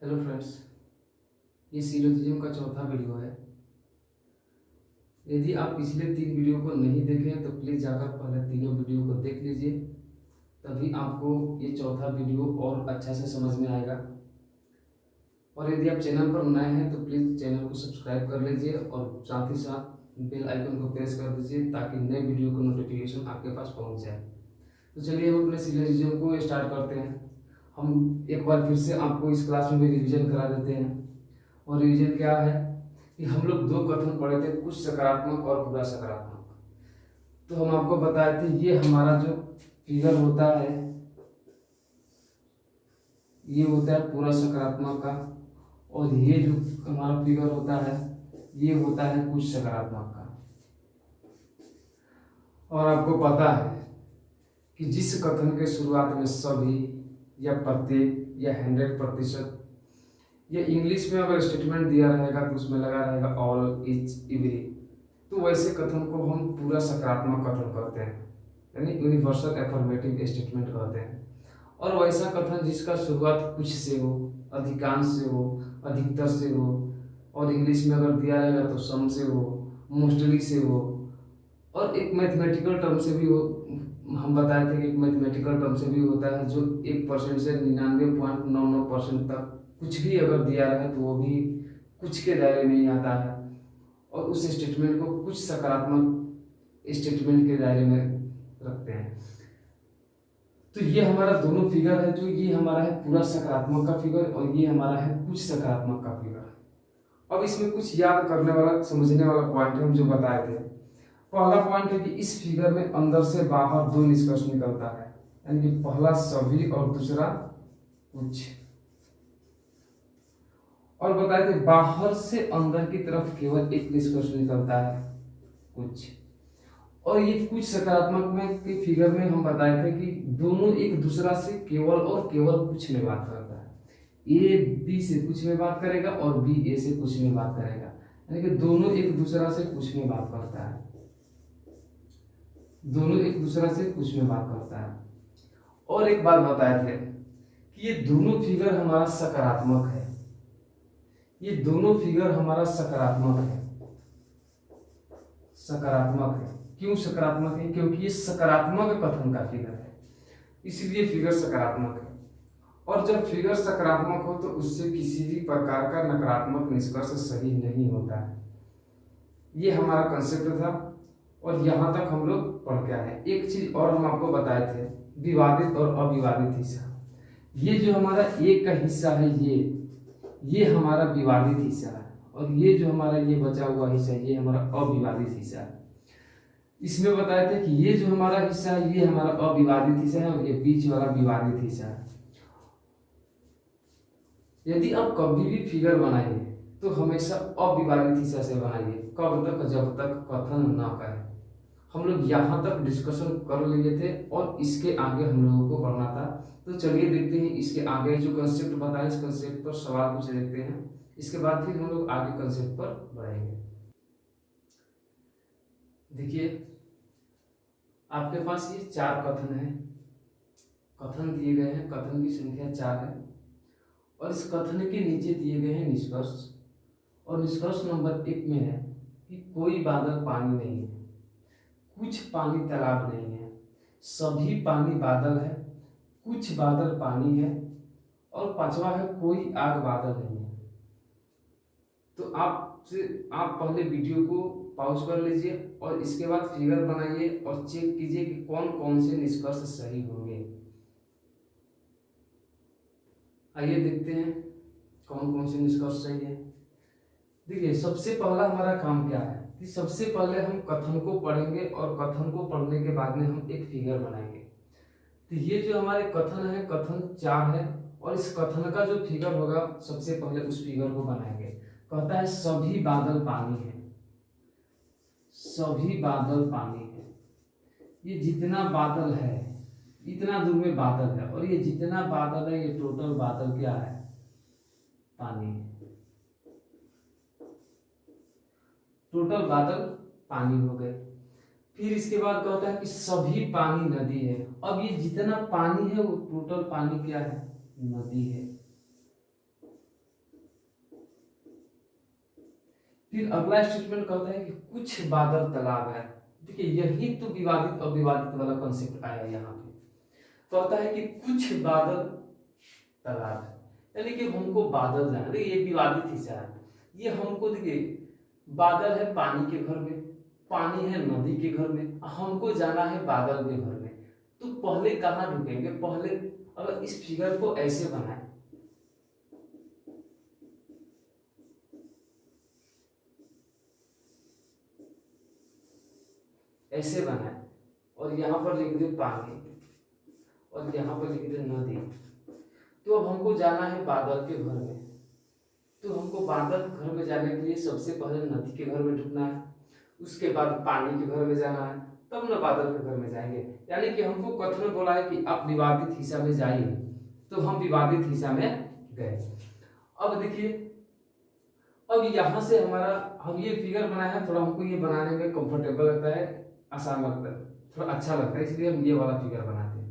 Hello friends, ये syllogism का चौथा वीडियो है। यदि आप पिछले 3 वीडियो को नहीं देखे हैं तो प्लीज़ जाकर पहले तीनों वीडियो को देख लीजिए, तभी आपको ये चौथा वीडियो और अच्छा से समझ में आएगा। और यदि आप चैनल पर नए हैं तो प्लीज़ चैनल को सब्सक्राइब कर लीजिए और साथ ही साथ बेल आइकन को प्रेस कर दीजिए ताकि नए वीडियो का नोटिफिकेशन आपके पास पहुंच जाए। तो चलिए हम अपने सिलोजिज्म को स्टार्ट करते हैं। हम एक बार फिर से आपको इस क्लास में भी रिविजन करा देते हैं। और रीजन क्या है कि हम लोग दो कथन पढ़े थे, कुछ सकारात्मक और पूरा सकारात्मक। तो हम आपको बताए थे ये हमारा जो फिगर होता है ये होता है पूरा सकारात्मक का, और ये जो हमारा फिगर होता है ये होता है कुछ सकारात्मक का। और आपको पता है कि जिस कथन के शुरुआत में सभी या प्रत्येक या 100%, ये इंग्लिश में अगर स्टेटमेंट दिया रहेगा तो उसमें लगा रहेगा ऑल, इच, एवरी, तो वैसे कथन को हम पूरा सकारात्मक कथन कहते हैं, यानी यूनिवर्सल एफर्मेटिव स्टेटमेंट कहते हैं। और वैसा कथन जिसका शुरुआत कुछ से हो, अधिकांश से हो, अधिकतर से हो, और इंग्लिश में अगर दिया रहेगा तो सम से हो, मोस्टली से हो, और एक मैथमेटिकल टर्म से भी हो। हम बताए थे कि एक मैथमेटिकल टर्म से भी होता है जो 1% से 99.99% तक कुछ भी अगर दिया रहे तो वो भी कुछ के दायरे में ही आता है, और उस स्टेटमेंट को कुछ सकारात्मक स्टेटमेंट के दायरे में रखते हैं। तो ये हमारा दोनों फिगर है, जो ये हमारा है पूरा सकारात्मक का फिगर और ये हमारा है कुछ सकारात्मक का फिगर। अब इसमें कुछ याद करने वाला, समझने वाला पॉइंट है हम जो बताए थे। पहला पॉइंट है कि इस फिगर में अंदर से बाहर दो निष्कर्ष निकलता है, यानी कि पहला सभी और दूसरा कुछ। और बताए थे बाहर से अंदर की तरफ केवल एक निष्कर्ष निकलता है, कुछ। और ये कुछ सकारात्मक में के फिगर में हम बताए थे कि दोनों एक दूसरा से केवल और केवल कुछ में बात करता है। ए बी से कुछ में बात करेगा और बी ए से कुछ में बात करेगा, यानी कि दोनों एक दूसरा से कुछ में बात करता है, दोनों एक दूसरा से कुछ में बात करता है। और एक बात बताए थे कि ये दोनों फिगर हमारा सकारात्मक है, ये दोनों फिगर हमारा सकारात्मक है। सकारात्मक है, क्यों सकारात्मक है? क्योंकि ये सकारात्मक कथन का फिगर है, इसलिए फिगर सकारात्मक है। और जब फिगर सकारात्मक हो तो उससे किसी भी प्रकार का नकारात्मक निष्कर्ष सही नहीं होता है। ये हमारा कंसेप्ट था और यहाँ तक हम लोग पढ़ के आए। एक चीज और हम आपको बताए थे, विवादित और अविवादित हिस्सा। ये जो हमारा एक का हिस्सा है ये हमारा विवादित हिस्सा है, और ये जो हमारा ये बचा हुआ हिस्सा है ये हमारा अविवादित हिस्सा है। इसमें बताए थे कि ये जो हमारा हिस्सा है ये हमारा अविवादित हिस्सा है और ये बीच वाला विवादित हिस्सा है। यदि आप कभी भी फिगर बनाइए तो हमेशा अविवादित हिस्सा से बनाइए। कब तक? जब तक कथन ना कहे। हम लोग यहाँ तक डिस्कशन कर लिए थे और इसके आगे हम लोगों को बढ़ना था। तो चलिए देखते हैं इसके आगे जो कंसेप्ट बताया, इस कंसेप्ट पर सवाल कुछ देखते हैं, इसके बाद फिर हम लोग आगे कंसेप्ट पर बढ़ेंगे। देखिए आपके पास ये 4 कथन है, कथन दिए गए हैं, कथन की संख्या 4 है, और इस कथन के नीचे दिए गए हैं निष्कर्ष। और निष्कर्ष नंबर 1 में है कि कोई बादल पानी नहीं है, कुछ पानी तालाब नहीं है, सभी पानी बादल है, कुछ बादल पानी है, और 5वां है कोई आग बादल नहीं है। तो आप पहले वीडियो को पॉज कर लीजिए और इसके बाद फिगर बनाइए और चेक कीजिए कि कौन कौन से निष्कर्ष सही होंगे। आइए देखते हैं कौन कौन से निष्कर्ष सही है। देखिए सबसे पहला हमारा काम क्या है कि सबसे पहले हम कथन को पढ़ेंगे और कथन को पढ़ने के बाद में हम एक फिगर बनाएंगे। तो ये जो हमारे कथन है, कथन 4 है, और इस कथन का जो फिगर होगा सबसे पहले उस फिगर को बनाएंगे। कहता है सभी बादल पानी है, सभी बादल पानी है। ये जितना बादल है इतना दूर में बादल है, और ये जितना बादल है ये टोटल बादल क्या है? पानी है। टोटल बादल पानी हो गए। फिर इसके बाद कहता है कि सभी पानी नदी है। अब ये जितना पानी है वो टोटल पानी क्या है? नदी है। फिर अगला स्टेटमेंट कहता है कि कुछ बादल तालाब है। देखिए यही तो विवादित अविवादित वाला कॉन्सेप्ट आया यहाँ पे। कहता है कि कुछ बादल तालाब है, यानी कि हमको बादल जाना। देखिए ये विवादित हिस्सा है, ये हमको देखिए बादल है पानी के घर में, पानी है नदी के घर में, हमको जाना है बादल के घर में। तो पहले कहाँ ढुकेंगे? पहले अगर इस फिगर को ऐसे बनाए, ऐसे बनाए और यहाँ पर लिख दे पानी और यहाँ पर लिख दे नदी, तो अब हमको जाना है बादल के घर में। तो हमको बादल घर में जाने के लिए सबसे पहले नदी के घर में ढुकना है, उसके बाद पानी के घर में जाना है, तब न बादल के घर में जाएंगे। यानी कि हमको कथन बोला है कि आप विवादित हिस्सा में जाइए, तो हम विवादित हिस्सा में गए। अब देखिए, अब यहाँ से हमारा हम ये फिगर बनाए हैं, थोड़ा हमको ये बनाने में कंफर्टेबल लगता है, आसान लगता है, थोड़ा अच्छा लगता है, इसलिए हम ये वाला फिगर बनाते हैं।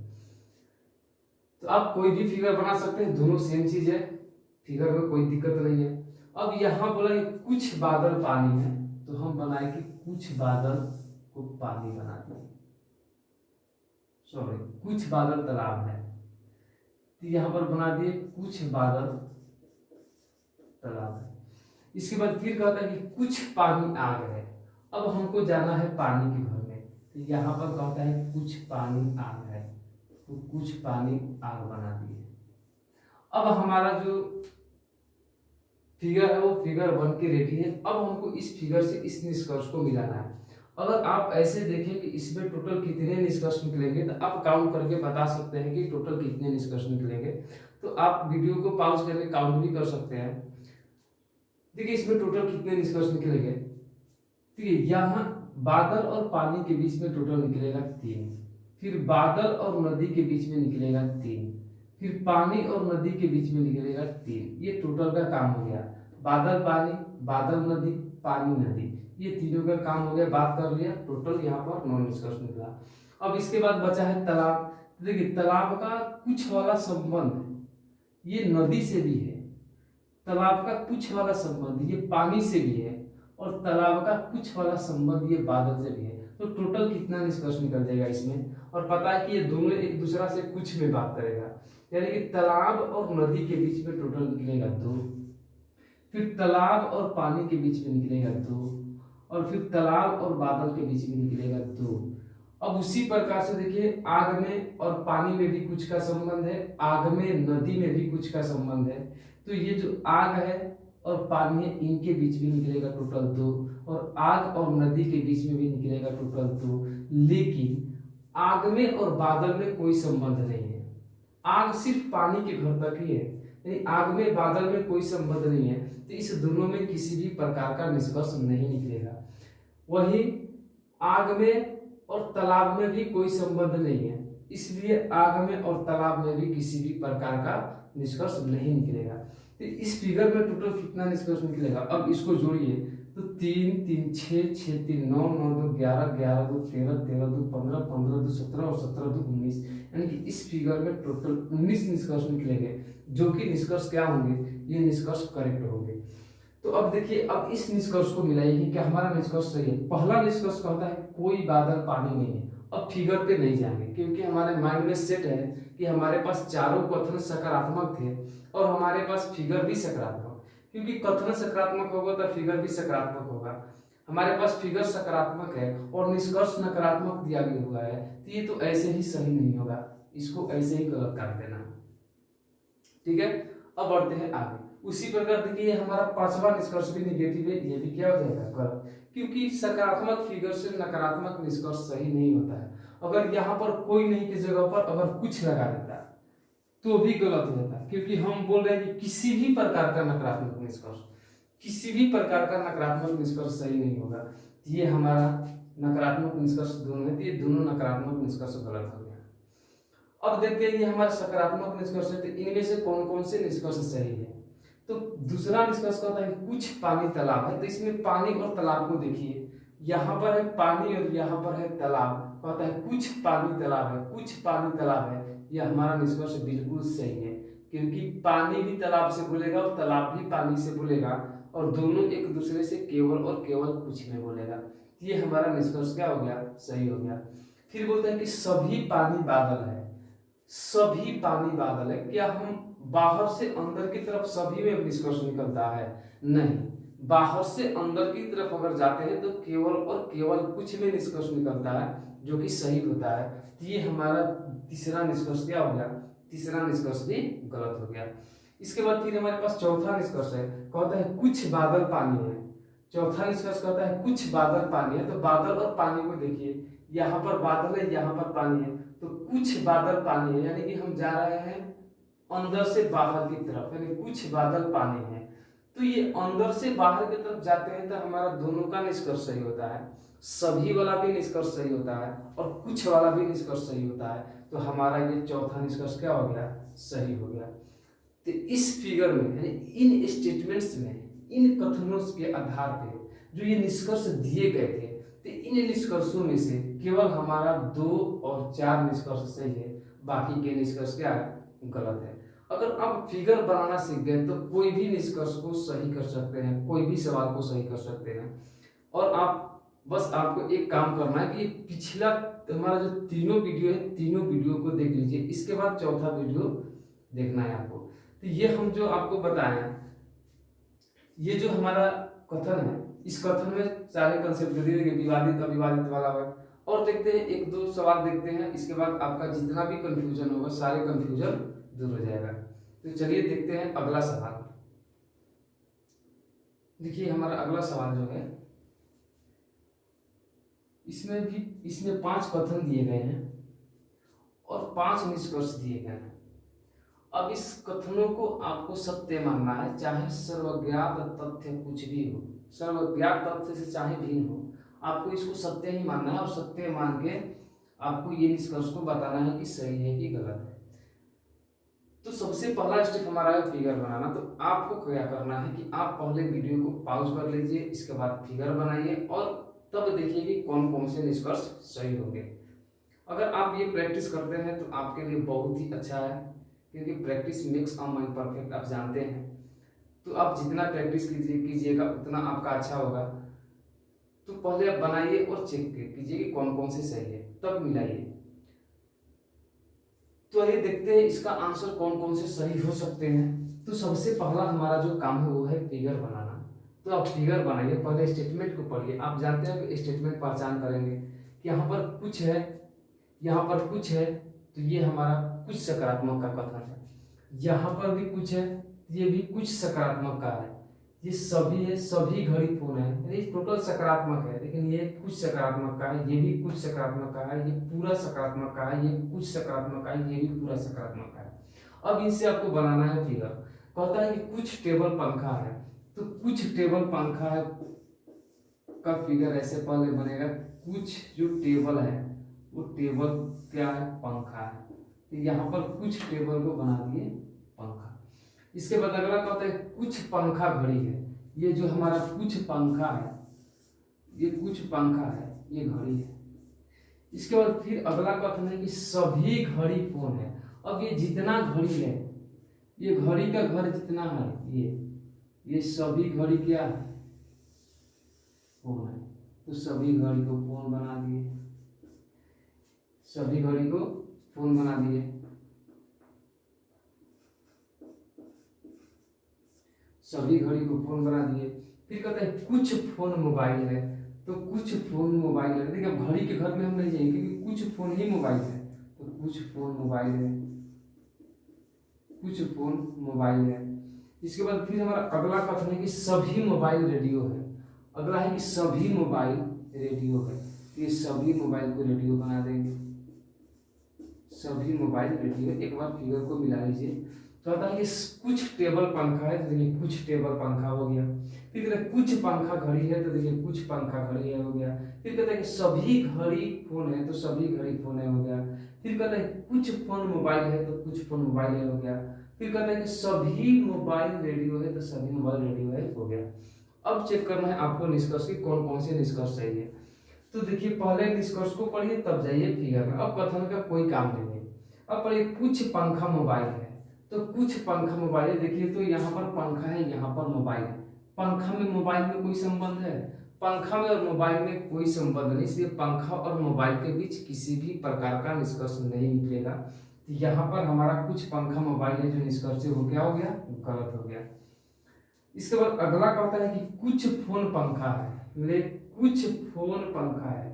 तो आप कोई भी फिगर बना सकते हैं, दोनों सेम चीज है, फिगर में कोई दिक्कत नहीं है। अब यहाँ बोला कि कुछ बादल पानी है, तो हम बनाए कि कुछ बादल को पानी बना दिए, सॉरी कुछ बादल तालाब है, तो यहाँ पर बना दिए कुछ बादल तालाब है। इसके बाद फिर कहता है कि कुछ पानी आग है, अब हमको जाना है पानी के घर में, तो यहाँ पर कहता है कुछ पानी आग है, तो कुछ पानी आग बना दिए। अब हमारा जो फिगर है वो फिगर बन के रेडी है। अब हमको इस फिगर से इस निष्कर्ष को मिलाना है। अगर आप ऐसे देखें कि इसमें टोटल कितने निष्कर्ष निकलेंगे, तो आप काउंट करके बता सकते हैं कि टोटल कितने निष्कर्ष निकलेंगे। तो आप वीडियो को पॉज करके काउंट भी कर सकते हैं। देखिए इसमें टोटल कितने निष्कर्ष निकलेंगे। ठीक है, यहाँ बादल और पानी के बीच में टोटल निकलेगा 3, फिर बादल और नदी के बीच में निकलेगा 3, फिर पानी और नदी के बीच में निकलेगा 3। ये टोटल का काम हो गया, बादल पानी, बादल नदी, पानी नदी, ये तीनों का काम हो गया, बात कर लिया। टोटल यहाँ पर 9 निष्कर्ष निकला। अब इसके बाद बचा है तालाब। देखिए तालाब का कुछ वाला संबंध ये नदी से भी है, तालाब का कुछ वाला संबंध ये पानी से भी है, और तालाब का कुछ वाला संबंध ये बादल से भी है। तो टोटल कितना निष्कर्ष निकल जाएगा इसमें। और पता है कि ये दोनों एक दूसरा से कुछ में बात करेगा, यानी कि तालाब और नदी के बीच में टोटल निकलेगा 2, फिर तालाब और पानी के बीच में निकलेगा 2, और फिर तालाब और बादल के बीच में निकलेगा 2। अब उसी प्रकार से देखिए आग में और पानी में भी कुछ का संबंध है, आग में नदी में भी कुछ का संबंध है। तो ये जो आग है और पानी है इनके बीच में निकलेगा टोटल 2, और आग और नदी के बीच में भी निकलेगा टोटल 2। लेकिन आग में और बादल में कोई संबंध नहीं है, आग सिर्फ पानी के घर तक ही है, यानी आग में बादल में कोई संबंध नहीं है। तो इस दोनों में किसी भी प्रकार का निष्कर्ष नहीं निकलेगा। वही आग में और तालाब में भी कोई संबंध नहीं है, इसलिए आग में और तालाब में भी किसी भी प्रकार का निष्कर्ष नहीं निकलेगा। तो इस फिगर में टोटल कितना निष्कर्ष निकलेगा, अब इसको जोड़िए तो 3 3 6 6 3 9 9 2 11 11 2 13 13 2 15 15 2 17 और 17 2 19, यानी कि इस फिगर में टोटल 19 निष्कर्ष निकलेंगे, जो कि निष्कर्ष क्या होंगे, ये निष्कर्ष करेक्ट होंगे। तो अब देखिए, अब इस निष्कर्ष को मिलाइए कि क्या हमारा निष्कर्ष सही है। पहला निष्कर्ष कहता है कोई बादल पानी नहीं है। अब फिगर पे नहीं जाएंगे, क्योंकि हमारे माइंड में सेट है कि हमारे पास चारों कथन सकारात्मक थे और हमारे पास फिगर भी सकारात्मक, क्योंकि कथन सकारात्मक होगा तो फिगर भी सकारात्मक होगा। हमारे पास फिगर सकारात्मक है और निष्कर्ष नकारात्मक दिया गया हुआ है, तो ये तो ऐसे ही सही नहीं होगा, इसको ऐसे ही गलत कर देना। ठीक है, अब बढ़ते हैं आगे। उसी प्रकार देखिए हमारा पांचवा निष्कर्ष भी निगेटिव है, ये भी क्या हो जाएगा गलत, क्योंकि सकारात्मक फिगर से नकारात्मक निष्कर्ष सही नहीं होता है। अगर यहाँ पर कोई नहीं की जगह पर अगर कुछ लगा देता तो भी गलत हो जाता, क्योंकि हम बोल रहे हैं कि किसी भी प्रकार का नकारात्मक निष्कर्ष, किसी भी प्रकार का नकारात्मक निष्कर्ष सही नहीं होगा। ये हमारा नकारात्मक निष्कर्ष दोनों है, ये दोनों नकारात्मक निष्कर्ष गलत हो गया। अब देखते हैं ये हमारा सकारात्मक निष्कर्ष है, तो इनमें से कौन कौन से निष्कर्ष सही है। तो दूसरा निष्कर्ष कहता है कुछ पानी तालाब है, तो इसमें पानी और तालाब को देखिए, यहाँ पर है पानी और यहाँ पर है तालाब। कहता है कुछ पानी तालाब है, कुछ पानी तालाब है, यह हमारा निष्कर्ष बिल्कुल सही है, क्योंकि पानी भी तालाब से बोलेगा और तालाब भी पानी से बोलेगा, और दोनों एक दूसरे से केवल और केवल कुछ में बोलेगा। ये हमारा निष्कर्ष क्या हो गया, सही हो गया। फिर बोलते हैं कि सभी पानी बादल है। सभी पानी बादल है, क्या हम बाहर से अंदर की तरफ सभी में निष्कर्ष निकलता है? नहीं, बाहर से अंदर की तरफ अगर जाते हैं तो केवल और केवल कुछ में निष्कर्ष निकलता है, जो कि सही होता है। तो ये हमारा तीसरा निष्कर्ष क्या हो गया, तीसरा निष्कर्ष भी गलत हो गया। इसके बाद फिर हमारे पास चौथा निष्कर्ष है, कहता है कुछ बादल पानी है। चौथा निष्कर्ष कहता है कुछ बादल पानी है। तो बादल और पानी को देखिए, यहाँ पर बादल है, यहाँ पर पानी है, तो कुछ बादल पानी है, यानी कि हम जा रहे हैं अंदर से बाहर की तरफ, यानी कुछ बादल पानी है। तो ये अंदर से बाहर की तरफ जाते हैं तो हमारा दोनों का निष्कर्ष सही होता है, सभी वाला भी निष्कर्ष सही होता है और कुछ वाला भी निष्कर्ष सही होता है। तो हमारा ये चौथा निष्कर्ष क्या हो गया, सही हो गया। तो इस फिगर में यानी इन स्टेटमेंट्स में, इन कथनों के आधार पे जो ये निष्कर्ष दिए गए थे, तो इन निष्कर्षों में से केवल हमारा 2 और 4 निष्कर्ष सही है, बाकी के निष्कर्ष क्या है, गलत है। अगर आप फिगर बनाना सीख गए तो कोई भी निष्कर्ष को सही कर सकते हैं, कोई भी सवाल को सही कर सकते हैं। और आप बस आपको एक काम करना है कि पिछला हमारा जो तीनों वीडियो है, तीनों वीडियो को देख लीजिए, इसके बाद चौथा वीडियो देखना है आपको। तो ये हम जो आपको बताए, ये जो हमारा कथन है, इस कथन में सारे कंसेप्ट दे दिए, विवादित अविवादित वाला है। और देखते हैं 1-2 सवाल देखते हैं, इसके बाद आपका जितना भी कंफ्यूजन होगा सारे कंफ्यूजन दूर हो जाएगा। तो चलिए देखते हैं अगला सवाल। देखिए हमारा अगला सवाल जो है, इसमें 5 कथन दिए गए हैं और 5 निष्कर्ष दिए गए हैं। अब इस कथनों को आपको सत्य मानना है, चाहे सर्वज्ञात तथ्य कुछ भी हो, सर्वज्ञात तथ्य से चाहे भिन्न हो, आपको इसको सत्य ही मानना है और सत्य मान के आपको ये निष्कर्ष को बताना है कि सही है कि गलत है। तो सबसे पहला स्टेप हमारा है फिगर बनाना। तो आपको क्या करना है कि आप पहले वीडियो को पॉज कर लीजिए, इसके बाद फिगर बनाइए और तब देखिए कि कौन कौन से निष्कर्ष सही होंगे। अगर आप ये प्रैक्टिस करते हैं तो आपके लिए बहुत ही अच्छा है, क्योंकि practice makes a man perfect, आप जानते हैं। तो आप जितना प्रैक्टिस कीजिएगा उतना आपका अच्छा होगा। तो पहले आप बनाइए और चेक कीजिए कि कौन कौन से सही है, तब मिलाइए। तो आइए देखते हैं इसका आंसर कौन कौन से सही हो सकते हैं। तो सबसे पहला हमारा जो काम है वो है फिगर बनाना। तो आप फिगर बनाइए, पहले स्टेटमेंट को पढ़िए। आप जानते हैं कि स्टेटमेंट पहचान करेंगे कि यहाँ पर कुछ है, यहाँ पर कुछ है, तो ये हमारा कुछ सकारात्मक का कथन है। यहाँ पर भी कुछ है, ये भी कुछ सकारात्मक का है। ये सभी है, सभी घड़ी फोन है, यानी टोटल सकारात्मक है, लेकिन ये कुछ सकारात्मक का है, ये भी कुछ सकारात्मक का है, ये पूरा सकारात्मक का है, ये कुछ सकारात्मक का है, ये भी पूरा सकारात्मक का है। अब इनसे आपको बनाना है फिगर। कहता है कि कुछ टेबल पंखा है, तो कुछ टेबल पंखा है का फिगर ऐसे पहले बनेगा। कुछ जो टेबल है वो टेबल क्या है, पंखा है। तो यहाँ पर कुछ टेबल को बना दिए पंखा। इसके बाद अगला कहता है कुछ पंखा घड़ी है। ये जो हमारा कुछ पंखा है, ये कुछ पंखा है, ये घड़ी है। इसके बाद फिर अगला कथन है कि सभी घड़ी फोन है। अब ये जितना घड़ी है, ये घड़ी का घर जितना है, ये सभी घड़ी क्या है, फोन है। तो सभी घड़ी को फोन बना दिए, सभी घड़ी को फोन बना दिए। सभी घड़ी को फोन बना दिए। फिर कहते हैं कुछ फोन मोबाइल है, तो कुछ फोन मोबाइल है। देखिए घड़ी के घर में हम नहीं जाएंगे क्योंकि कुछ फोन ही मोबाइल है, तो कुछ फोन मोबाइल है, कुछ फोन मोबाइल है। इसके बाद फिर हमारा अगला कथन है कि सभी मोबाइल रेडियो है। अगला है कि सभी मोबाइल रेडियो है, ये सभी मोबाइल को रेडियो बना देंगे, सभी मोबाइल रेडियो। एक बार फिगर को मिला लीजिए। तो कहता है कि कुछ टेबल पंखा है, तो देखिए कुछ टेबल पंखा हो गया। फिर कहते हैं कुछ पंखा घड़ी है, तो देखिए कुछ पंखा घड़ी है हो गया। फिर कहते हैं कि सभी घड़ी फोन है, तो सभी घड़ी फोन है हो गया। फिर कहते हैं कुछ फोन मोबाइल है, तो कुछ फोन मोबाइल है हो गया। फिर कहते हैं कि सभी मोबाइल रेडियो है, तो सभी मोबाइल रेडियो है हो गया। अब चेक करना है आपको निष्कर्ष की कौन कौन से निष्कर्ष सही है। तो देखिए पहले निष्कर्ष को पढ़िए तब जाइए फिगर में। अब कथन का कोई काम नहीं है। अब पढ़िए कुछ पंखा मोबाइल है, तो कुछ पंखा मोबाइल है। देखिए तो यहाँ पर पंखा है, यहाँ पर मोबाइल है, पंखा में मोबाइल में कोई संबंध है? पंखा में और मोबाइल में कोई संबंध नहीं, इसलिए पंखा और मोबाइल के बीच किसी भी प्रकार का निष्कर्ष नहीं निकलेगा। तो यहाँ पर हमारा कुछ पंखा मोबाइल है जो निष्कर्ष हो क्या हो गया, गलत हो गया। इसके बाद अगला कहता है कि कुछ फोन पंखा है, मतलब कुछ फोन पंखा है,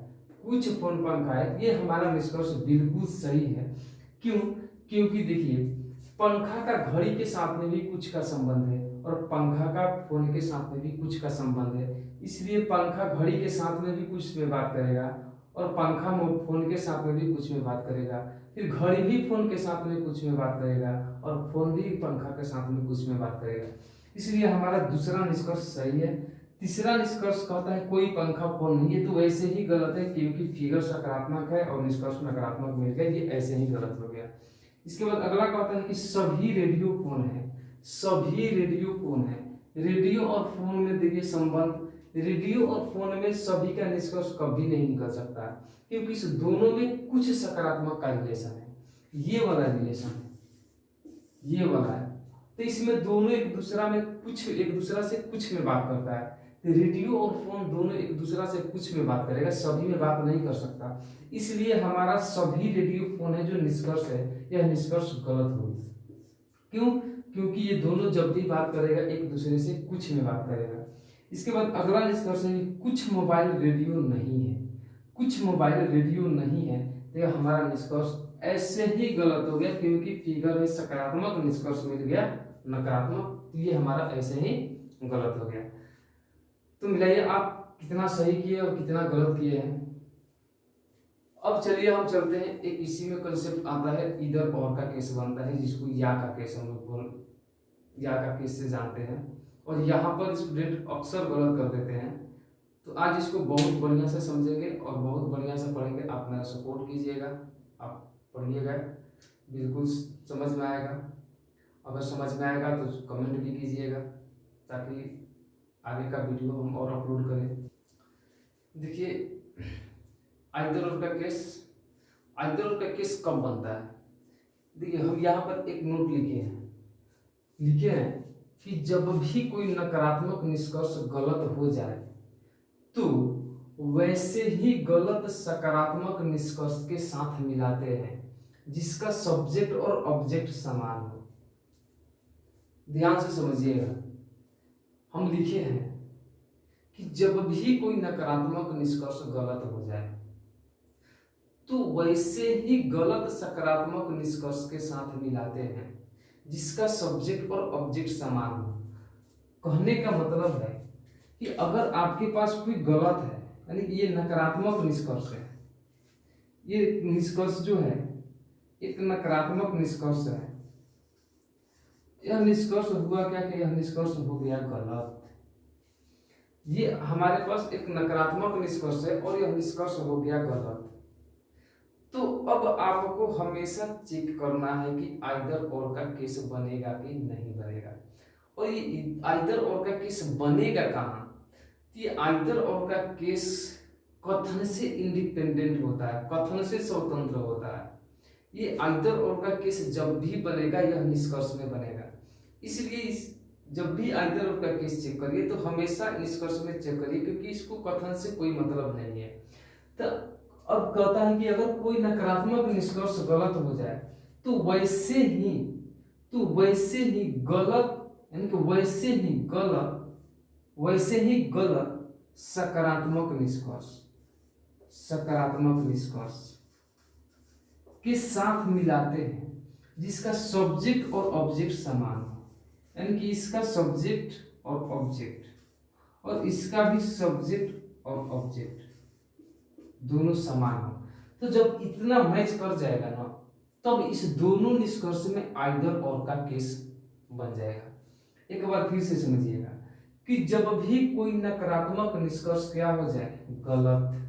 कुछ फोन पंखा है, ये हमारा निष्कर्ष बिल्कुल सही है। क्यों? क्योंकि देखिए पंखा का घड़ी के साथ में भी कुछ का संबंध है और पंखा का फोन के साथ में भी कुछ का संबंध है, इसलिए पंखा घड़ी के साथ में भी कुछ में बात करेगा और पंखा फोन के साथ में भी कुछ में बात करेगा, फिर घड़ी भी फोन के साथ में कुछ में बात करेगा और फोन भी पंखा के साथ में कुछ में बात करेगा, इसलिए हमारा दूसरा निष्कर्ष सही है। तीसरा निष्कर्ष कहता है कोई पंखा फोन नहीं है, तो वैसे ही गलत है क्योंकि फिगर सकारात्मक है और निष्कर्ष नकारात्मक मिल गया, ये ऐसे ही गलत हो गया। इसके बाद अगला कहता है कि सभी रेडियो फोन है, सभी रेडियो फोन है। रेडियो और फोन में देखिए संबंध, रेडियो और फोन में सभी का निष्कर्ष कभी नहीं निकल सकता क्योंकि इस दोनों में कुछ सकारात्मक का रिलेशन है, ये वाला रिलेशन है, ये वाला है। तो इसमें दोनों एक दूसरा से कुछ में बात करता है, तो रेडियो और फोन दोनों एक दूसरा से कुछ में बात करेगा, सभी में बात नहीं कर सकता, इसलिए हमारा सभी रेडियो फोन है जो निष्कर्ष है यह निष्कर्ष गलत होगा। क्यों? क्योंकि ये दोनों जब भी बात करेगा एक दूसरे से कुछ में बात करेगा। इसके बाद अगला निष्कर्ष है कुछ मोबाइल रेडियो नहीं है, कुछ मोबाइल रेडियो नहीं है, तो यह हमारा निष्कर्ष ऐसे ही गलत हो गया क्योंकि फिगर में सकारात्मक निष्कर्ष मिल गया नकारात्मक, तो ये हमारा ऐसे ही गलत हो गया। तो मिलाइए आप कितना सही किए और कितना गलत किए हैं। अब चलिए हम चलते हैं, एक इसी में कंसेप्ट आता है इधर और का केस बनता है, जिसको या का केस हम लोग या का केस से जानते हैं, और यहाँ पर स्टूडेंट अक्सर गलत कर देते हैं। तो आज इसको बहुत बढ़िया से समझेंगे और बहुत बढ़िया से पढ़ेंगे। आप मेरा सपोर्ट कीजिएगा, आप पढ़िएगा, बिल्कुल समझ में आएगा। अगर समझ में आएगा तो कमेंट भी कीजिएगा ताकि आगे का वीडियो हम और अपलोड करें। देखिए आइदर और का केस कब बनता है? देखिए हम यहाँ पर एक नोट लिखे हैं कि जब भी कोई नकारात्मक निष्कर्ष गलत हो जाए तो वैसे ही गलत सकारात्मक निष्कर्ष के साथ मिलाते हैं जिसका सब्जेक्ट और ऑब्जेक्ट समान हो। ध्यान से समझिएगा, हम लिखे हैं कि जब भी कोई नकारात्मक निष्कर्ष गलत हो जाए तो वैसे ही गलत सकारात्मक निष्कर्ष के साथ मिलाते हैं जिसका सब्जेक्ट और ऑब्जेक्ट समान हो। कहने का मतलब है कि अगर आपके पास कोई गलत है, यानी कि ये नकारात्मक निष्कर्ष है, ये निष्कर्ष जो है एक नकारात्मक निष्कर्ष है, यह निष्कर्ष हुआ क्या कि यह निष्कर्ष हो गया गलत। ये हमारे पास एक नकारात्मक निष्कर्ष है और यह निष्कर्ष हो गया गलत। तो अब आपको हमेशा चेक करना है कि आइदर और का केस बनेगा कि नहीं बनेगा। और ये आइदर और का केस बनेगा कहाँ? ये आइदर और का केस कथन से इंडिपेंडेंट होता है, कथन से स्वतंत्र होता है। ये आइदर और का केस जब भी बनेगा यह निष्कर्ष में बनेगा, इसलिए जब भी आइदर और का केस चेक करिए तो हमेशा निष्कर्ष में चेक करिए क्योंकि इसको कथन से कोई मतलब नहीं है। तो अब कहता है कि अगर कोई नकारात्मक निष्कर्ष गलत हो जाए तो वैसे ही गलत, यानी कि वैसे ही गलत सकारात्मक निष्कर्ष के साथ मिलाते हैं जिसका सब्जेक्ट और ऑब्जेक्ट समान हो, यानी कि इसका सब्जेक्ट और ऑब्जेक्ट और इसका भी सब्जेक्ट और ऑब्जेक्ट दोनों समान हो। तो जब इतना मैच कर जाएगा ना तब इस दोनों निष्कर्ष में आइदर और का केस बन जाएगा। एक बार फिर से समझिएगा कि जब भी कोई नकारात्मक निष्कर्ष क्या हो जाए गलत,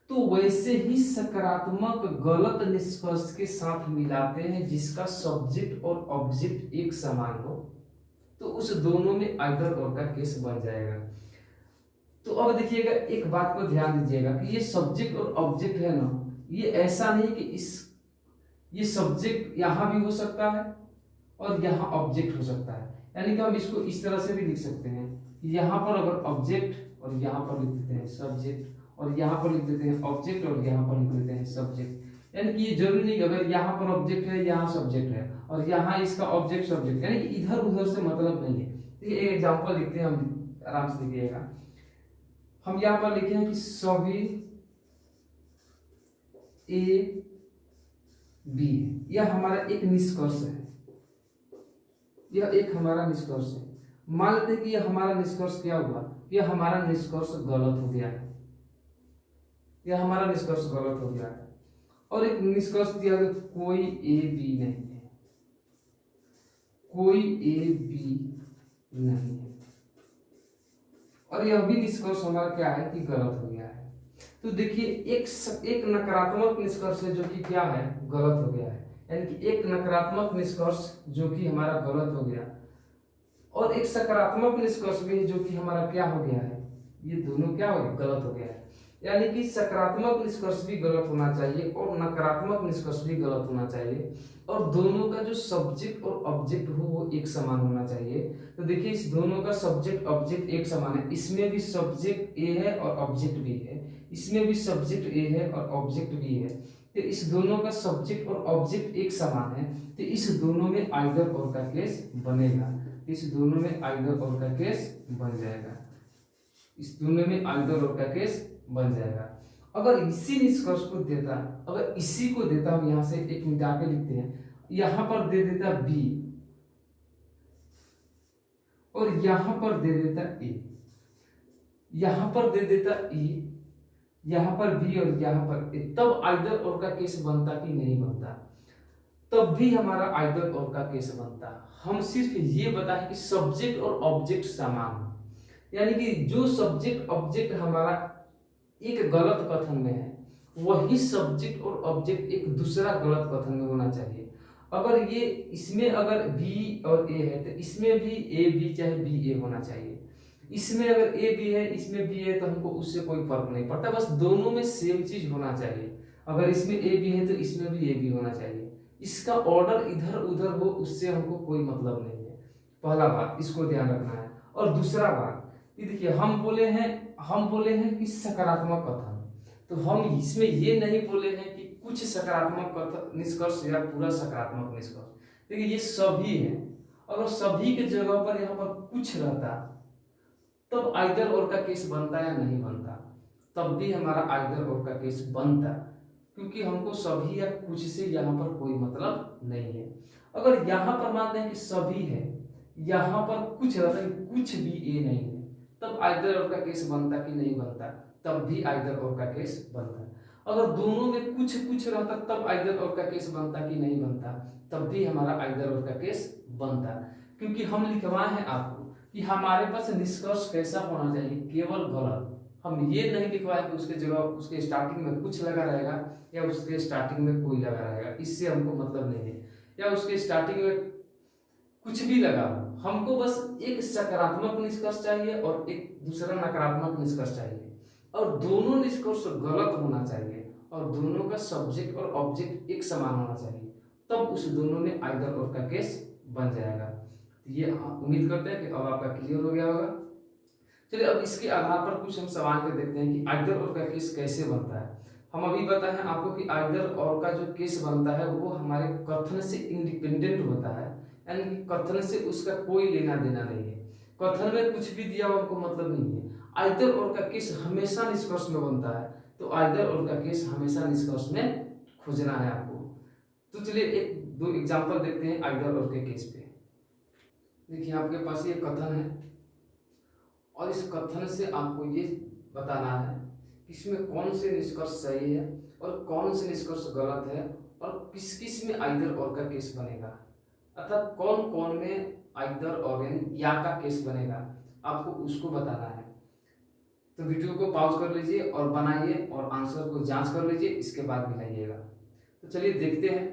तो वैसे ही सकारात्मक गलत निष्कर्ष के साथ मिलाते हैं जिसका सब्जेक्ट और ऑब्जेक्ट एक समान हो, तो उस दोनों में आइदर और का केस बन जाएगा। तो अब देखिएगा, एक बात को ध्यान दीजिएगा कि ये सब्जेक्ट और ऑब्जेक्ट है ना, ये ऐसा नहीं कि ये सब्जेक्ट यहाँ भी हो सकता है और यहाँ ऑब्जेक्ट हो सकता है। यानी कि हम इसको इस तरह से भी लिख सकते हैं यहाँ पर अगर ऑब्जेक्ट और यहाँ पर लिख देते हैं सब्जेक्ट, और यहाँ पर लिख देते हैं ऑब्जेक्ट और यहाँ पर लिख देते हैं सब्जेक्ट, यानी कि ये जरूरी नहीं अगर यहाँ पर ऑब्जेक्ट है यहाँ सब्जेक्ट है और यहाँ इसका ऑब्जेक्ट सब्जेक्ट, यानी कि इधर उधर से मतलब नहीं है। तो ये एक एग्जांपल लिखते हैं हम, आराम से लिखिएगा। हम यहाँ पर लिखे हैं कि सभी ए बी, यह हमारा एक निष्कर्ष है, यह एक हमारा निष्कर्ष है। मान लेते हैं कि यह हमारा निष्कर्ष क्या हुआ, यह हमारा निष्कर्ष गलत हो गया है, यह हमारा निष्कर्ष गलत हो गया है। और एक निष्कर्ष दिया गया कोई ए बी नहीं है, कोई ए बी नहीं है, और यह भी निष्कर्ष हमारा क्या है कि गलत हो गया है। तो देखिए एक नकारात्मक निष्कर्ष है जो कि क्या है गलत हो गया है, यानी कि एक नकारात्मक निष्कर्ष जो कि हमारा गलत हो गया, और एक सकारात्मक निष्कर्ष भी है जो कि हमारा क्या हो गया है, ये दोनों क्या हो गया गलत हो गया है। यानी कि सकारात्मक निष्कर्ष भी गलत होना चाहिए और नकारात्मक निष्कर्ष भी गलत होना चाहिए, और दोनों का जो सब्जेक्ट और ऑब्जेक्ट हो वो एक समान होना चाहिए। तो देखिए इस दोनों का सब्जेक्ट ऑब्जेक्ट एक समान है, इसमें भी सब्जेक्ट ए है और ऑब्जेक्ट भी है, इसमें भी सब्जेक्ट ए है और ऑब्जेक्ट भी है। तो इस दोनों का सब्जेक्ट और ऑब्जेक्ट एक समान है, तो इस दोनों में आइदर और का केस बनेगा, इस दोनों में आइदर और का केस बन जाएगा, इस दोनों में आइदर और का केस बन जाएगा। अगर इसी निष्कर्ष को देता, अगर इसी को देता, हम यहां से एक मिटा के लिखते हैं, यहां पर दे देता बी और यहां पर दे देता ए, यहां पर दे देता ई, यहां पर बी और यहां पर ए, तब आइदर और का केस बनता कि नहीं बनता, तब भी हमारा आइदर और का केस बनता। हम सिर्फ ये बताएं कि सब्जेक्ट और ऑब्जेक्ट समान, यानी कि जो सब्जेक्ट ऑब्जेक्ट हमारा एक गलत कथन में है वही सब्जेक्ट और ऑब्जेक्ट एक दूसरा गलत कथन में होना चाहिए। अगर ये इसमें अगर बी और ए है तो इसमें भी ए बी चाहे बी ए होना चाहिए, इसमें अगर ए बी है इसमें बी है तो हमको उससे कोई फर्क नहीं पड़ता, बस दोनों में सेम चीज होना चाहिए। अगर इसमें ए बी है तो इसमें भी ए बी होना चाहिए, इसका ऑर्डर इधर उधर हो उससे हमको कोई मतलब नहीं है। पहला बात इसको ध्यान रखना है। और दूसरा बात ये देखिए हम बोले हैं कि सकारात्मक कथन, तो हम इसमें ये नहीं बोले हैं कि कुछ सकारात्मक कथन निष्कर्ष या पूरा सकारात्मक निष्कर्ष। देखिए ये सभी है, अगर सभी के जगह पर यहाँ पर कुछ रहता तब आइदर और का केस बनता या नहीं बनता, तब भी हमारा आइदर और का केस बनता, क्योंकि हमको सभी या कुछ से यहाँ पर कोई मतलब नहीं है। अगर यहाँ पर मानते हैं कि सभी है, यहाँ पर कुछ रहता है कुछ भी ए नहीं है, तब आइदर और का केस बनता कि नहीं बनता, तब भी आइदर और का केस बनता। अगर दोनों में कुछ कुछ रहता तब आइदर और का केस बनता कि नहीं बनता, तब भी हमारा आइदर और का केस बनता, क्योंकि हम लिखवाए हैं आपको कि हमारे पास निष्कर्ष कैसा होना चाहिए, केवल गलत। हम ये नहीं लिखवाए कि उसके जगह उसके स्टार्टिंग में कुछ लगा रहेगा या उसके स्टार्टिंग में कोई लगा रहेगा, इससे हमको मतलब नहीं है, या उसके स्टार्टिंग में कुछ भी लगा, हमको बस एक सकारात्मक निष्कर्ष चाहिए और एक दूसरा नकारात्मक निष्कर्ष चाहिए, और दोनों निष्कर्ष गलत होना चाहिए और दोनों का सब्जेक्ट और ऑब्जेक्ट एक समान होना चाहिए, तब उस दोनों में आइदर और का केस बन जाएगा। ये उम्मीद करते हैं कि अब आपका क्लियर हो गया होगा। चलिए अब इसके आधार पर कुछ हम सवाल कर देखते हैं कि आइदर और का केस कैसे बनता है। हम अभी बताए हैं आपको कि आइदर और का जो केस बनता है वो हमारे कथन से इंडिपेंडेंट होता है, यानी कि कथन से उसका कोई लेना देना नहीं है, कथन में कुछ भी दिया हुआ हमको मतलब नहीं है। आइदर और का केस हमेशा निष्कर्ष में बनता है, तो आइदर और का केस हमेशा निष्कर्ष में खोजना है आपको। तो चलिए एक दो एग्जांपल देखते हैं आइदर और के केस पे। देखिए आपके पास ये कथन है और इस कथन से आपको ये बताना है कि इसमें कौन से निष्कर्ष सही है और कौन से निष्कर्ष गलत है और किस किस में आइदर और का केस बनेगा, अर्थात कौन कौन में आइदर और यानी या का केस बनेगा, आपको उसको बताना है। तो वीडियो को पॉज कर लीजिए और बनाइए और आंसर को जांच कर लीजिए, इसके बाद मिलाइएगा। तो चलिए देखते हैं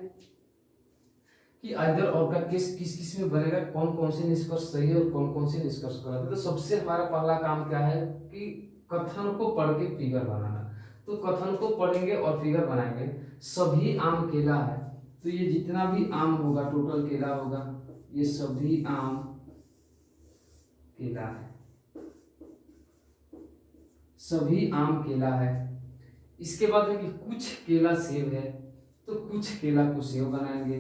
कि आइदर और का केस किस किस में बनेगा, कौन कौन से निष्कर्ष सही है और कौन कौन से निष्कर्ष गलत है। तो सबसे हमारा पहला काम क्या है कि कथन को पढ़ के फिगर बनाना। तो कथन को पढ़ेंगे और फिगर बनाएंगे। सभी आम केला है, तो ये जितना भी आम होगा टोटल केला होगा, ये सभी आम केला है। सभी आम केला है। इसके बाद है कि कुछ केला सेब है, तो कुछ केला को सेब बनाएंगे,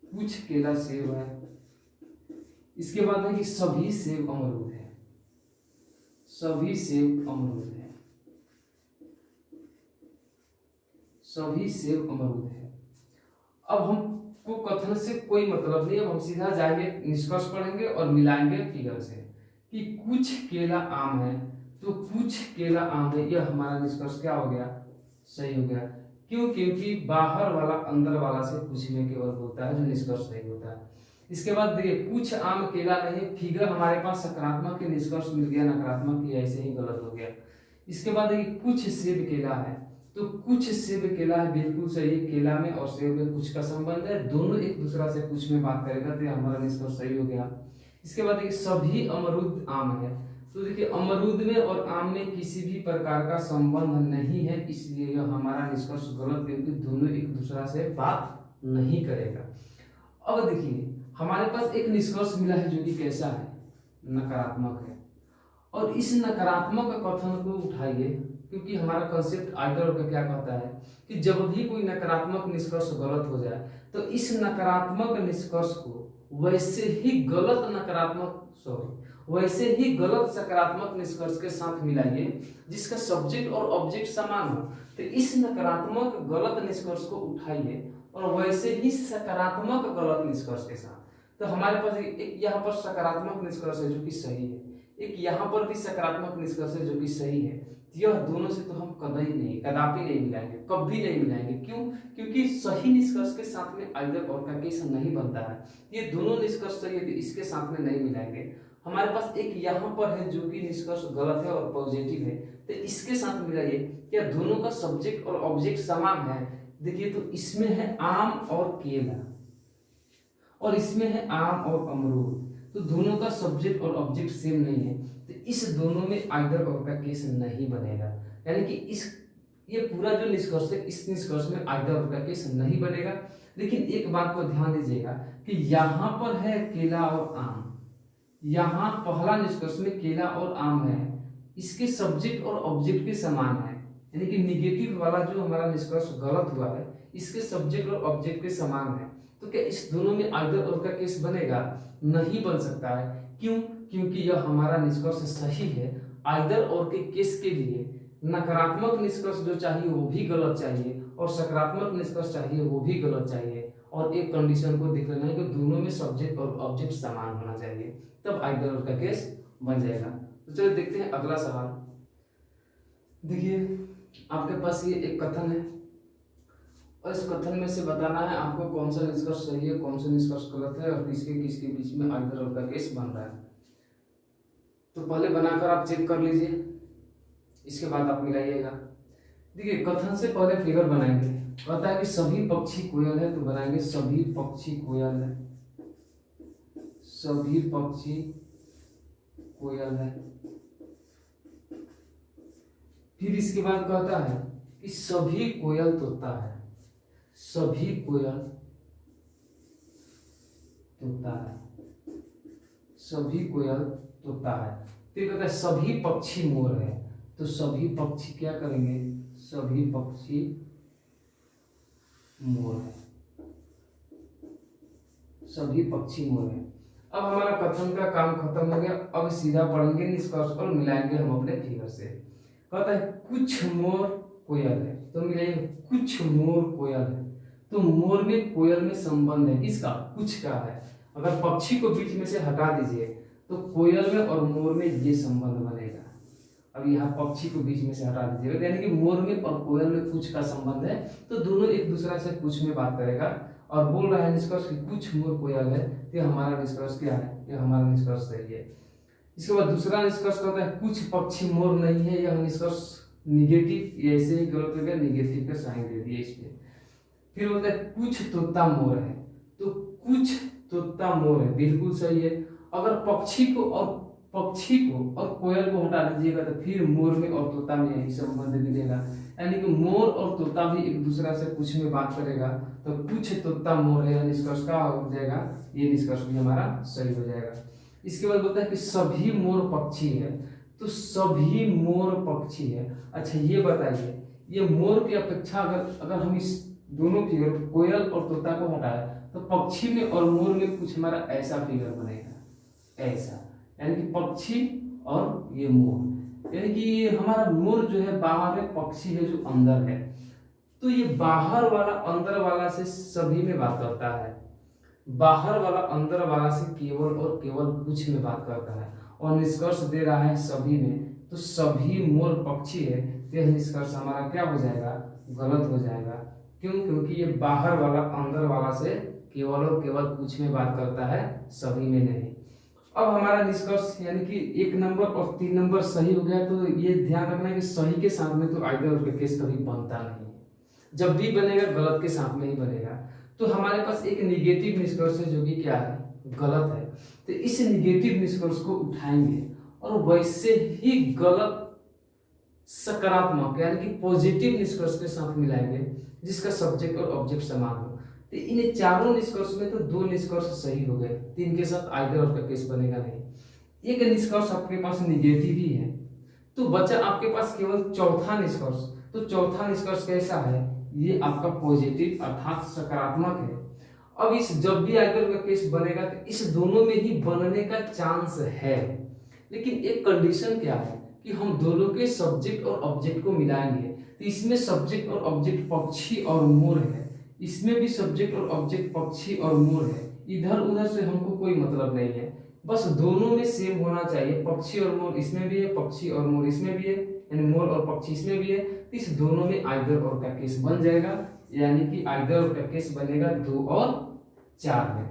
कुछ केला सेब है। इसके बाद है कि सभी सेब अमरूद है, सभी सेब अमरूद है, सभी सेब अमरूद है। अब हमको कथन से कोई मतलब नहीं, अब हम सीधा जाएंगे निष्कर्ष पढ़ेंगे और मिलाएंगे फिगर से कि कुछ केला आम है, तो कुछ केला आम है, यह हमारा निष्कर्ष क्या हो गया, सही हो गया। क्यों? क्योंकि बाहर वाला अंदर वाला से कुछ में केवल होता है जो निष्कर्ष सही होता है। इसके बाद देखिए कुछ आम केला नहीं, फिगर हमारे पास सकारात्मक के निष्कर्ष मिल गया, नकारात्मक की ऐसे ही गलत हो गया। इसके बाद देखिए कुछ सेब केला है, तो कुछ सेब केला है, बिल्कुल सही। केला में और सेब में कुछ का संबंध है, दोनों एक दूसरा से कुछ में बात करेगा, तो हमारा निष्कर्ष सही हो गया। इसके बाद देखिए सभी अमरूद आम है, तो देखिए अमरूद में और आम में किसी भी प्रकार का संबंध नहीं है, इसलिए यह हमारा निष्कर्ष गलत, क्योंकि दोनों एक दूसरा से बात नहीं करेगा। अब देखिए हमारे पास एक निष्कर्ष मिला है जो कि कैसा है, नकारात्मक है, और इस नकारात्मक कथन को उठाइए, क्योंकि हमारा कंसेप्ट आइदर का क्या कहता है कि जब भी कोई नकारात्मक निष्कर्ष गलत हो जाए तो इस नकारात्मक निष्कर्ष को वैसे ही गलत सकारात्मक निष्कर्ष के साथ मिलाइए जिसका सब्जेक्ट और ऑब्जेक्ट समान हो। तो इस नकारात्मक गलत निष्कर्ष को उठाइए और वैसे ही सकारात्मक गलत निष्कर्ष के साथ, तो हमारे पास एक यहाँ पर सकारात्मक निष्कर्ष है जो कि सही है, एक यहाँ पर भी सकारात्मक निष्कर्ष है जो कि सही है। यह दोनों से तो हम कदापि नहीं मिलाएंगे, कभी नहीं मिलाएंगे। क्यों? क्योंकि सही निष्कर्ष के साथ में आइदर और का केस नहीं बनता है। ये दोनों निष्कर्ष सही है तो इसके साथ में नहीं मिलाएंगे। हमारे पास एक यहाँ पर है जो कि निष्कर्ष गलत है और पॉजिटिव है, तो इसके साथ मिलाइए। क्या दोनों का सब्जेक्ट और ऑब्जेक्ट समान है? देखिए तो इसमें है आम और केला और इसमें है आम और अमरूद, तो दोनों का सब्जेक्ट और ऑब्जेक्ट सेम नहीं है, तो इस दोनों में आइदर और का केस नहीं बनेगा। यानी कि ये पूरा जो निष्कर्ष है इस निष्कर्ष में आइदर और का केस नहीं बनेगा। लेकिन एक बात को ध्यान दीजिएगा कि यहाँ पर है केला और आम, यहाँ पहला निष्कर्ष में केला और आम है, इसके सब्जेक्ट और ऑब्जेक्ट के समान है, यानी कि निगेटिव वाला जो हमारा निष्कर्ष गलत हुआ है इसके सब्जेक्ट और ऑब्जेक्ट के समान है। तो क्या इस दोनों में आइदर और का केस बनेगा? नहीं बन सकता है। क्यों? क्योंकि यह हमारा निष्कर्ष सही है। आइदर और के केस के लिए नकारात्मक निष्कर्ष जो चाहिए वो भी गलत चाहिए और सकारात्मक निष्कर्ष चाहिए वो भी गलत चाहिए, और एक कंडीशन को देख लेना है कि दोनों में सब्जेक्ट और ऑब्जेक्ट समान होना चाहिए, तब आइदर और का केस बन जाएगा। तो चलिए देखते हैं अगला सवाल। देखिए आपके पास ये एक कथन है और इस कथन में से बताना है आपको कौन सा निष्कर्ष सही है, कौन सा निष्कर्ष गलत है और किसके किसके बीच में आइदर और का केस बन रहा है। तो पहले बनाकर आप चेक कर लीजिए, इसके बाद आप मिलाइएगा। देखिए कथन से पहले फिगर बनाएंगे। कहता है कि सभी पक्षी कोयल है, तो बनाएंगे सभी पक्षी कोयल है, सभी पक्षी कोयल है। फिर इसके बाद कहता है कि सभी कोयल तोता है, सभी कोयल तोता है, सभी कोयल तोता है। फिर कहता है सभी पक्षी मोर है, तो सभी पक्षी क्या करेंगे? सभी पक्षी मोर है, सभी पक्षी मोर है। अब हमारा कथन का काम खत्म हो गया। अब सीधा पढ़ेंगे निष्कर्ष और मिलाएंगे हम अपने फिगर से। कहता है कुछ मोर कोयल है, तो मिलाएंगे कुछ मोर कोयल है, तो मोर में कोयल में संबंध है, किसका? कुछ का है। अगर पक्षी को बीच में से हटा दीजिए तो कोयल में और मोर में ये संबंध बनेगा। अब यहाँ पक्षी को बीच में से हटा दीजिएगा, यानी कि मोर में और कोयल में कुछ का संबंध है, तो दोनों एक दूसरा से कुछ में बात करेगा। और बोल रहा है निष्कर्ष कि कुछ मोर कोयल है, तो हमारा निष्कर्ष क्या है? यह हमारा निष्कर्ष सही है। इसके बाद दूसरा निष्कर्ष कहता है कुछ पक्षी मोर नहीं है, यह निष्कर्ष निगेटिव, ऐसे ही गलत हो गया, निगेटिव का साइन दे दिया इसमें। फिर बोलता है कुछ तोता मोर है, तो कुछ तोता मोर है, बिल्कुल सही है। अगर पक्षी को और कोयल को हटा दीजिएगा तो फिर मोर में और तोता में यही संबंध मिलेगा, यानी कि मोर और तोता भी एक दूसरा से कुछ में बात करेगा, तो कुछ तोता मोर है, निष्कर्ष का हो जाएगा, ये निष्कर्ष भी हमारा सही हो जाएगा। इसके बाद बोलता है कि सभी मोर पक्षी है, तो सभी मोर पक्षी है। अच्छा ये बताइए, ये मोर की अपेक्षा अगर हम इस दोनों फिगर कोयल और तोता को हटाए तो पक्षी में और मोर में कुछ हमारा ऐसा फिगर बनेगा, ऐसा, यानी कि पक्षी और ये मोर, यानी कि ये हमारा मोर जो है बाहर है, पक्षी है जो अंदर है। तो ये बाहर वाला अंदर वाला से सभी में बात करता है, बाहर वाला अंदर वाला से केवल और केवल कुछ में बात करता है, और निष्कर्ष दे रहा है सभी में। तो सभी मोर पक्षी है, तो यह निष्कर्ष हमारा क्या हो जाएगा, गलत हो जाएगा। क्यों? क्योंकि ये बाहर वाला अंदर वाला से केवल और केवल कुछ में बात करता है, सभी में नहीं। अब हमारा निष्कर्ष यानी कि 1 नंबर और 3 नंबर सही हो गया। तो ये ध्यान रखना है कि सही के साथ में तो आइदर और केस कभी बनता नहीं है, जब भी बनेगा गलत के साथ में ही बनेगा। तो हमारे पास एक निगेटिव निष्कर्ष है जो कि क्या है, गलत है। तो इस निगेटिव निष्कर्ष को उठाएंगे और वैसे ही गलत सकारात्मक यानी कि पॉजिटिव निष्कर्ष के साथ मिलाएंगे जिसका सब्जेक्ट और ऑब्जेक्ट समान हो। तो इन चारों निष्कर्ष में तो 2 निष्कर्ष सही हो गए, 3 के साथ आइदर और का केस बनेगा नहीं। एक निष्कर्ष आपके पास निगेटिव ही है, तो बचा आपके पास केवल चौथा निष्कर्ष। तो चौथा निष्कर्ष कैसा है, ये आपका पॉजिटिव अर्थात सकारात्मक है। अब इस जब भी आइदर का केस बनेगा तो इस दोनों में ही बनने का चांस है, लेकिन एक कंडीशन क्या है कि हम दोनों के सब्जेक्ट और ऑब्जेक्ट को मिलाएंगे। तो इसमें सब्जेक्ट और ऑब्जेक्ट पक्षी और मोर है, इसमें भी सब्जेक्ट और ऑब्जेक्ट पक्षी और मोर है। इधर उधर से हमको कोई मतलब नहीं है, बस दोनों में सेम होना चाहिए। पक्षी और मोर इसमें भी है, पक्षी और मोर इसमें भी है, यानी मोर और पक्षी इसमें भी है। तो इस दोनों में आइदर और का केस बन जाएगा, यानी कि आइदर और का केस बनेगा 2 और 4 में।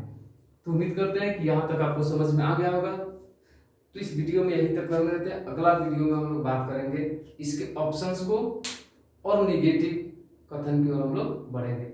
तो उम्मीद करते हैं कि यहाँ तक आपको समझ में आ गया होगा। तो इस वीडियो में यहीं तक कर लेते हैं। अगला वीडियो में हम लोग बात करेंगे इसके ऑप्शंस को और निगेटिव कथन की ओर हम लोग बढ़ेंगे।